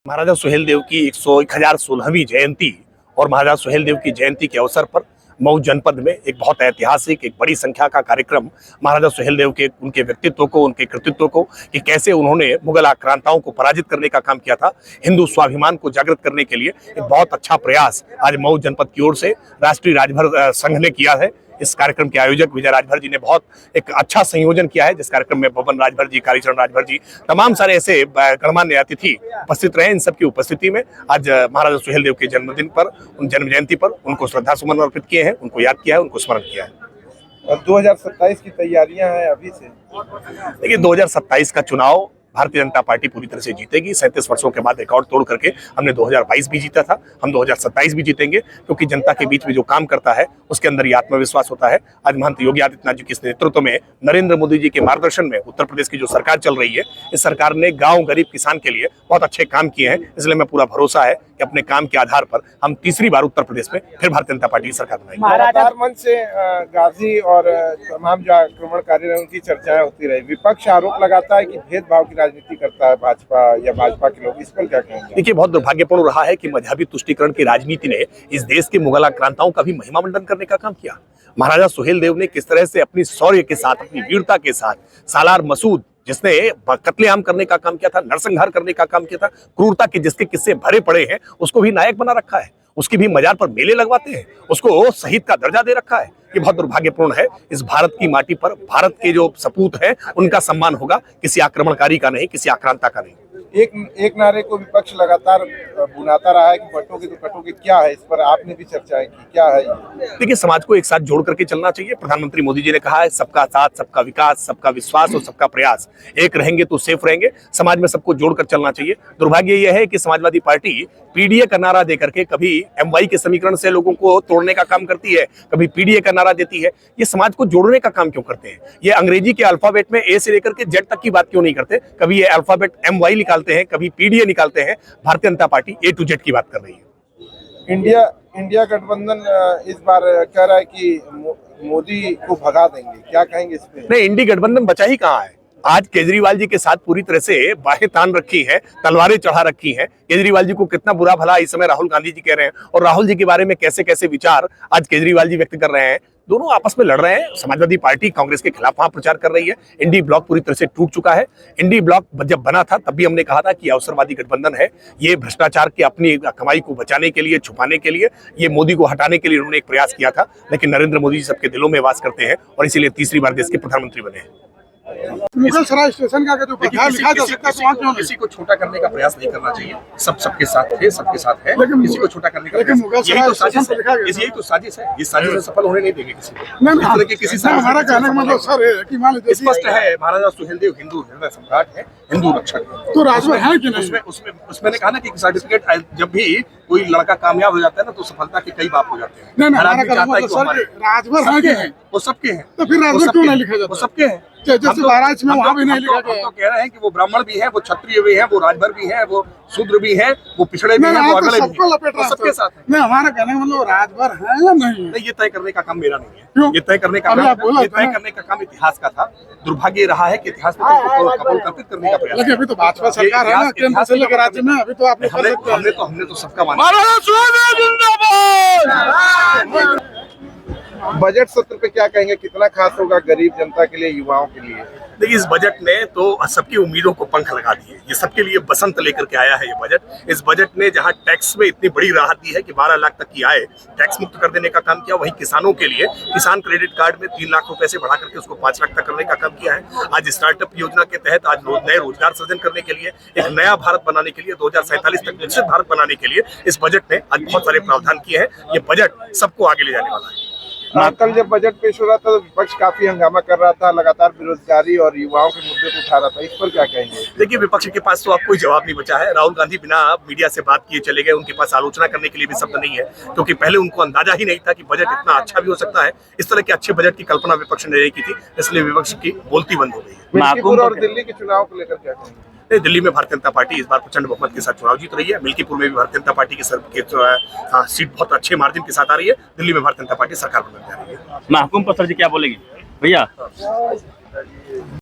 महाराजा सुहेलदेव की 1016वीं जयंती और महाराजा सुहेलदेव की जयंती के अवसर पर मऊ जनपद में एक बहुत ऐतिहासिक एक बड़ी संख्या का कार्यक्रम महाराजा सुहेलदेव के उनके व्यक्तित्व को, उनके कृतित्व को, कि कैसे उन्होंने मुगल आक्रांताओं को पराजित करने का काम किया था, हिंदू स्वाभिमान को जागृत करने के लिए एक बहुत अच्छा प्रयास आज मऊ जनपद की ओर से राष्ट्रीय राजभर संघ ने किया है। इस कार्यक्रम के आयोजक विजय राजभर जी ने बहुत एक अच्छा संयोजन किया है, जिस कार्यक्रम में बबन राजभर जी, कालीचरण राजभर जी, तमाम सारे ऐसे गणमान्य अतिथि उपस्थित रहे। इन सबकी उपस्थिति में आज महाराजा सुहेलदेव के जन्मदिन पर, उन जन्म जयंती पर उनको श्रद्धा सुमन अर्पित किए हैं, उनको याद किया है, उनको स्मरण किया है। और 2027 की तैयारियां हैं अभी से। देखिए, 2027 का चुनाव भारतीय जनता पार्टी पूरी तरह से जीतेगी। 37 वर्षों के बाद रिकॉर्ड तोड़ करके हमने 2022 भी जीता था, हम 2027 भी जीतेंगे, क्योंकि जनता के बीच में जो काम करता है उसके अंदर ये आत्मविश्वास होता है। आज महंत योगी आदित्यनाथ जी के नेतृत्व में, नरेंद्र मोदी जी के मार्गदर्शन में उत्तर प्रदेश की जो सरकार चल रही है, इस सरकार ने गाँव गरीब किसान के लिए बहुत अच्छे काम किए हैं। इसलिए मैं पूरा भरोसा है कि अपने काम के आधार पर हम तीसरी बार उत्तर प्रदेश में फिर भारतीय जनता पार्टी की सरकार बनाएंगे। लगातार मंच से गाजी और तमाम जो आक्रमणकारी रहे उनकी चर्चाएं होती रही। विपक्ष आरोप लगाता है कि भेदभाव की राजनीति करता है भाजपा या भाजपा के लोग, इस पर क्या कहेंगे? देखिए, बहुत दुर्भाग्यपूर्ण रहा है कि मजहबी तुष्टीकरण की राजनीति ने इस देश के मुगल आक्रांताओं का भी महिमा मंडन करने का काम किया। महाराजा सुहेलदेव ने किस तरह से अपनी शौर्य के साथ, अपनी वीरता के साथ, सालार मसूद जिसने कत्लेआम करने का काम किया था, नरसंहार करने का काम किया था, क्रूरता के जिसके किस्से भरे पड़े हैं, उसको भी नायक बना रखा है, उसकी भी मजार पर मेले लगवाते हैं, उसको शहीद का दर्जा दे रखा है। ये बहुत दुर्भाग्यपूर्ण है। इस भारत की माटी पर भारत के जो सपूत हैं उनका सम्मान होगा, किसी आक्रमणकारी का नहीं, किसी आक्रांता का नहीं। एक नारे को विपक्ष लगातार बुनाता रहा है कि बटोगे तो कटोगे, क्या है इस पर आपने भी चर्चाएं की, क्या है? देखिए, समाज को एक साथ जोड़ करके चलना चाहिए। प्रधानमंत्री मोदी जी ने कहा है, सबका साथ, सबका विकास, सबका विश्वास और सबका प्रयास। एक रहेंगे तो सेफ रहेंगे। समाज में सबको जोड़कर चलना चाहिए। दुर्भाग्य यह है कि समाजवादी पार्टी पीडीए का नारा देकर के कभी एमवाई के समीकरण से लोगों को तोड़ने का काम करती है, कभी पीडीए का नारा देती है। ये समाज को जोड़ने का काम क्यों करते हैं? ये अंग्रेजी के अल्फाबेट में ए से लेकर के जेड तक की बात क्यों नहीं करते? कभी ये अल्फाबेट एमवाई निकालते हैं, कभी पीडीए निकालते हैं। Bharatiya Janata party A to Z की बात कर रही है। इंडिया गठबंधन इस बार कह रहा है कि मोदी को भगा देंगे, क्या कहेंगे इस पे? नहीं, इंडी गठबंधन बचा ही कहाँ है। आज केजरीवाल जी के साथ पूरी तरह से बाहें तान रखी हैं, तलवारें चढ़ा रखी हैं। केजरीवाल जी को कितना बुरा भला इस समय राहुल गांधी जी कह रहे हैं, और राहुल जी के बारे में कैसे कैसे विचार आज केजरीवाल जी व्यक्त कर रहे हैं। दोनों आपस में लड़ रहे हैं। समाजवादी पार्टी कांग्रेस के खिलाफ वहां प्रचार कर रही है। इंडी ब्लॉक पूरी तरह से टूट चुका है। इंडी ब्लॉक जब बना था तब भी हमने कहा था कि अवसरवादी गठबंधन है। ये भ्रष्टाचार की अपनी कमाई को बचाने के लिए, छुपाने के लिए, ये मोदी को हटाने के लिए उन्होंने एक प्रयास किया था। लेकिन नरेंद्र मोदी जी सबके दिलों में वास करते हैं और इसीलिए तीसरी बार देश के प्रधानमंत्री बने हैं। मुगलसराय स्टेशन का जो लिखा जा सकता है, किसी को छोटा करने का प्रयास नहीं करना चाहिए। सबके साथ थे, सबके साथ है, किसी को छोटा करने का लेकिन मुगलसराय स्टेशन पर लिखा गया, यही तो साजिश है। इस साजिश में सफल होने नहीं देंगे किसी को। नहीं, हमारा कहने का मतलब सर है कि मान लीजिए स्पष्ट है, महाराजा सुहेलदेव हिंदू हृदय सम्राट है, हिंदू रक्षक है। तो राजभर है कि नहीं? उसमें ने कहा ना कि सर्टिफिकेट, जब भी कोई लड़का कामयाब हो जाता है ना तो सफलता के कई बाप हो जाते हैं। नहीं, राजभर है कि नहीं? वो सबके हैं। तो फिर राजभर क्यों नहीं लिखा जाता? वो सबके हैं। जैसे महाराज में वहाँ भी नहीं लिखा गया। तो कह रहे हैं कि वो ब्राह्मण भी है, वो क्षत्रिय भी है, वो राजभर भी है, वो शूद्र भी है, वो पिछड़े भी हैं, वो अगले भी हैं, सबके साथ है। नहीं, हमारा कहने का मतलब राजभर है या नहीं? नहीं, ये तय करने का काम मेरा नहीं है। क्यों? ये तय करने का काम इतिहास का था। दुर्भाग्य रहा है कि इतिहास में कल्पित करने का प्रयास। लेकिन अभी तो भाजपा सरकार है ना, केंद्र से लेकर राज्य में, अभी तो आपने हमने तो सबका माना। बजट सत्र पे क्या कहेंगे, कितना खास होगा गरीब जनता के लिए, युवाओं के लिए? देखिए, इस बजट ने तो सबकी उम्मीदों को पंख लगा दिए। ये सबके लिए बसंत लेकर के आया है ये बजट। इस बजट ने जहां टैक्स में इतनी बड़ी राहत दी है कि 12 लाख तक की आय टैक्स मुक्त कर देने का काम किया, वहीं किसानों के लिए किसान क्रेडिट कार्ड में 3 लाख रुपए से बढ़ा करके उसको 5 लाख तक करने का काम किया है। आज स्टार्टअप योजना के तहत आज नए रोजगार सृजन करने के लिए, एक नया भारत बनाने के लिए, 2047 तक विकसित भारत बनाने के लिए इस बजट ने आज बहुत सारे प्रावधान किए हैं। ये बजट सबको आगे ले जाने वाला है। कल जब बजट पेश हो रहा था तो विपक्ष काफी हंगामा कर रहा था, लगातार बेरोजगारी और युवाओं के मुद्दे को उठा रहा था, इस पर क्या कहेंगे? देखिए, विपक्ष के पास तो अब कोई जवाब नहीं बचा है। राहुल गांधी बिना मीडिया से बात किए चले गए, उनके पास आलोचना करने के लिए भी शब्द नहीं है, क्योंकि पहले उनको अंदाजा ही नहीं था कि बजट इतना अच्छा भी हो सकता है। इस तरह के अच्छे बजट की कल्पना विपक्ष ने नहीं की थी, इसलिए विपक्ष की बोलती बंद हो गई है। मिल्कीपुर और दिल्ली के चुनाव को लेकर क्या कहेंगे? दिल्ली में भारतीय जनता पार्टी इस बार प्रचंड बहुमत के साथ चुनाव जीत रही है। मिल्कीपुर में भी भारतीय जनता पार्टी की सीट बहुत अच्छे मार्जिन के साथ आ रही है। दिल्ली में भारतीय जनता पार्टी सरकार बनने जा रही है। महकूम पर सर जी क्या बोलेंगे भैया?